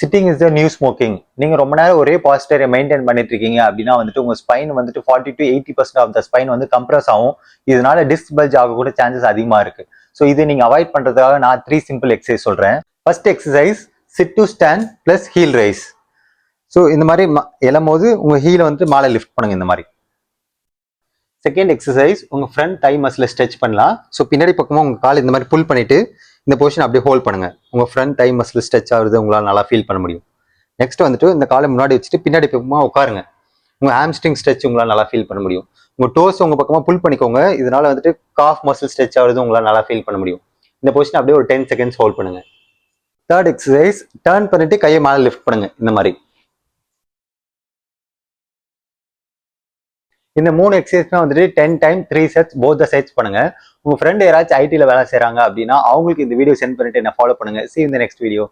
Sitting is the new smoking. நீங்க ரொம்ப நேரம் ஒரே பாஸ்டரை மெயின்டைன் பண்ணிட்டு இருக்கீங்க அப்படின்னா வந்துட்டு உங்க ஸ்பைன் வந்துட்டு 40 to 80% ஆஃப் த ஸ்பைன் வந்து கம்ப்ரஸ் ஆகும். இதனால டிஸ்க் பல்ஜ் ஆக கூட சான்சஸ் அதிகமா இருக்கு. ஸோ இதை நீங்க அவாய்ட் பண்றதுக்காக நான் 3 சிம்பிள் எக்ஸசைஸ் சொல்றேன். First exercise sit to stand plus heel raise. So இந்த மாதிரி எழும்போது உங்க ஹீலை வந்து மேலே லிஃப்ட் பண்ணுங்க இந்த மாதிரி. செகண்ட் எக்ஸசைஸ் உங்க ஃப்ரண்ட் தை மசில ஸ்ட்ரெச் பண்ணலாம். ஸோ பின்னாடி பக்கமா உங்க கால் இந்த மாதிரி புல் பண்ணிட்டு இந்த பொசிஷன் அப்படியே ஹோல்ட் பண்ணுங்க. உங்க ஃப்ரண்ட் தை மசில் ஸ்ட்ரெச் ஆகுது உங்களால் நல்லா ஃபீல் பண்ண முடியும். நெக்ஸ்ட் வந்துட்டு இந்த காலை முன்னாடி வச்சுட்டு பின்னாடி பக்கமா உட்காருங்க. உங்க ஹாம்ஸ்ட்ரிங் ஸ்ட்ரெச் உங்களால் நல்லா ஃபீல் பண்ண முடியும். உங்க டோஸ் உங்க பக்கமா புல் பண்ணிக்கோங்க. இதனால வந்துட்டு காஃப் மசில் ஸ்ட்ரெச் ஆகுது உங்களால் நல்லா ஃபீல் பண்ண முடியும். இந்த பொசிஷன் அப்படியே ஒரு 10 செகண்ட்ஸ் ஹோல்ட் பண்ணுங்க. தேர்ட் எக்ஸசைஸ் டர்ன் பண்ணிட்டு கையை மேலே லிஃப்ட் பண்ணுங்க இந்த மாதிரி. இந்த 3 எக்ஸசைஸ்னா வந்துட்டு 10 time 3 sets both the sides பண்ணுங்க. உங்க ஃப்ரெண்ட் யாராச்சும் ஐடில வேலை செய்றாங்க அப்படின்னா அவங்களுக்கு இந்த வீடியோ சென்ட் பண்ணிட்டு என்ன ஃபாலோ பண்ணுங்க. See you in the next video.